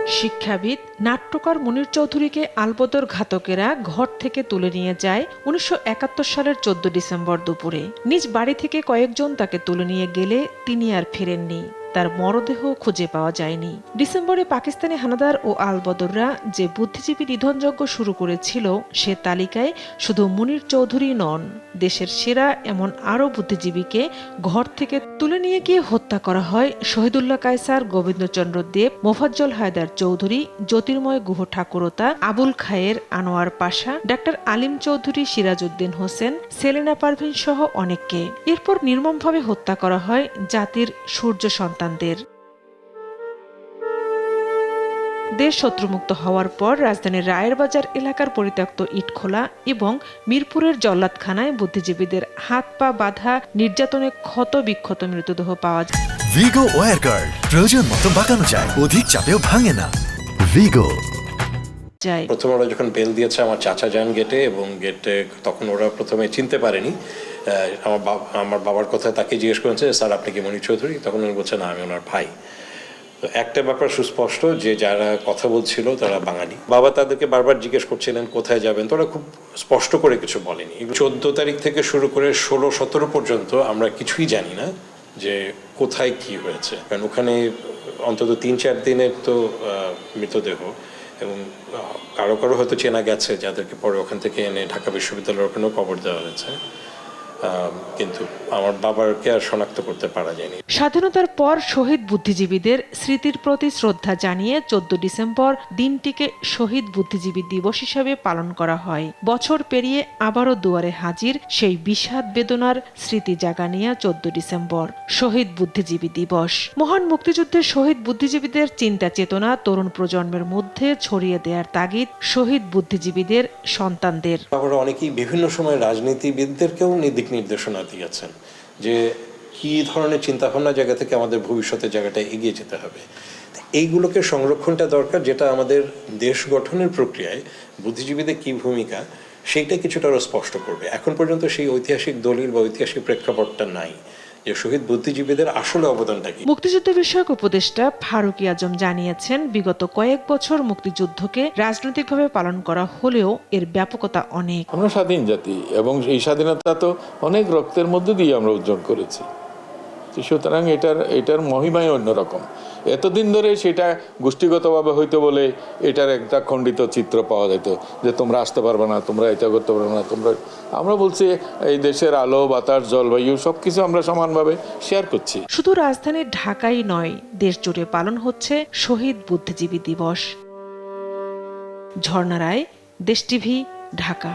শিক্ষাবিদ নাট্যকার মুনীর চৌধুরীকে আলবদর ঘাতকেরা ঘর থেকে তুলে নিয়ে যায় ১৯৭১ সালের ১৪ ডিসেম্বর দুপুরে। নিজ বাড়ি থেকে কয়েকজন তাকে তুলে নিয়ে গেলে তিনি আর ফেরেননি। তার মরদেহ খুঁজে পাওয়া যায়নি। ডিসেম্বরে পাকিস্তানি হানাদার ও আলবদররা যে বুদ্ধিজীবী নিধনযজ্ঞ শুরু করেছিল সে তালিকায় শুধু মুনীর চৌধুরী নন, দেশের সেরা এমন আরও বুদ্ধিজীবীকে ঘর থেকে তুলে নিয়ে গিয়ে হত্যা করা হয় শহীদুল্লাহ কায়সার, গোবিন্দচন্দ্র দেব, মোফাজ্জল হায়দার চৌধুরী, জ্যোতির্ময় গুহ ঠাকুরতা, আবুল খায়ের, আনোয়ার পাশা, ডাক্তার আলিম চৌধুরী, সিরাজউদ্দিন হোসেন, সেলিনা পারভিন সহ অনেককে। এরপর নির্মমভাবে হত্যা করা হয় জাতির সূর্য সন্তানদের। দেশ শত্রুমুক্ত হওয়ার পর রাজধানীর রায়ের বাজার এলাকার পরিত্যক্ত ইটখোলা এবং মিরপুরের জল্লাদখানায় বুদ্ধিজীবীদের হাত পা বাঁধা, নির্যাতনে ক্ষত বিক্ষত মৃতদেহ পাওয়া যায়। ভিগো ওয়্যার গার্ড প্রয়োজন মতো বাঁকানো যায়, অধিক চাপেও ভাঙে না। ভিগো। প্রথম ওরা যখন বেল দিয়েছে আমার চাচা যান গেটে, এবং গেটে তখন ওরা প্রথমে চিনতে পারেনি। আমার বাবার কথা তাকে জিজ্ঞেস করেছে, স্যার আপনি কি মনির চৌধুরী? তখন উনি বলছে, না আমি ওনার ভাই। তো একটা ব্যাপার সুস্পষ্ট যে যারা কথা বলছিল তারা বাঙালি। বাবা তাদেরকে বারবার জিজ্ঞেস করছিলেন কোথায় যাবেন, তো ওরা খুব স্পষ্ট করে কিছু বলেনি। 14 তারিখ থেকে শুরু করে 16-17 পর্যন্ত আমরা কিছুই জানি না যে কোথায় কি হয়েছে, কারণ ওখানে অন্তত 3-4 দিনের তো মৃতদেহ, এবং কারো কারো হয়তো চেনা গেছে যাদেরকে পরে ওখান থেকে এনে ঢাকা বিশ্ববিদ্যালয়ের ওখানেও কবর দেওয়া হয়েছে, কিন্তু আমার বাবাকে আর শনাক্ত করতে পারা যায়নি। স্বাধীনতার পর শহীদ বুদ্ধিজীবীদের স্মৃতির প্রতি শ্রদ্ধা জানিয়ে 14 ডিসেম্বর দিনটিকে শহীদ বুদ্ধিজীবী দিবস হিসাবে পালন করা হয়। বছর পেরিয়ে আবারও দুয়ারে হাজির সেই বিষাদ বেদনার স্মৃতি জাগানিয়া 14 ডিসেম্বর শহীদ বুদ্ধিজীবী দিবস। মহান মুক্তিযুদ্ধের শহীদ বুদ্ধিজীবীদের চিন্তা চেতনা তরুণ প্রজন্মের মধ্যে ছড়িয়ে দেওয়ার তাগিদ শহীদ বুদ্ধিজীবীদের সন্তানদের। আবার অনেকেই বিভিন্ন সময় রাজনীতিবিদদেরকেও দিক নির্দেশনা দিয়েছেন যে কি ধরনের চিন্তাভাবনা জায়গা থেকে আমাদের ভবিষ্যতের জায়গাটা এগিয়ে যেতে হবে। এইগুলোকে সংরক্ষণটা দরকার, যেটা আমাদের দেশ গঠনের প্রক্রিয়ায় বুদ্ধিজীবীদের কি ভূমিকা সেইটা কিছুটা আরো স্পষ্ট করবে। এখন পর্যন্ত সেই ঐতিহাসিক দলিল বা ঐতিহাসিক প্রেক্ষাপটটা নাই যে শহীদ বুদ্ধিজীবীদের আসলে অবদানটা কি। মুক্তিযুদ্ধ বিষয়ক উপদেষ্টা ফারুক আজম জানিয়েছেন, বিগত কয়েক বছর মুক্তিযুদ্ধকে রাজনৈতিকভাবে পালন করা হলেও এর ব্যাপকতা অনেক। আমরা স্বাধীন জাতি এবং এই স্বাধীনতা তো অনেক রক্তের মধ্যে দিয়ে আমরা অর্জন করেছি, সুতরাং এটার মহিমাই অন্যরকম। এতদিন ধরে সেটা গোষ্ঠীগতভাবে হইতো বলে এটার একটা খণ্ডিত চিত্র পাওয়া যেত যে তোমরা আসতে পারবে না, তোমরা এটা করতে পারবে না, আমরা বলছি এই দেশের আলো বাতাস জলবায়ু সবকিছু আমরা সমানভাবে শেয়ার করছি। শুধু রাজধানী ঢাকাই নয়, দেশ জুড়ে পালন হচ্ছে শহীদ বুদ্ধিজীবী দিবস। ঝর্ণা রায়, দেশ টিভি, ঢাকা।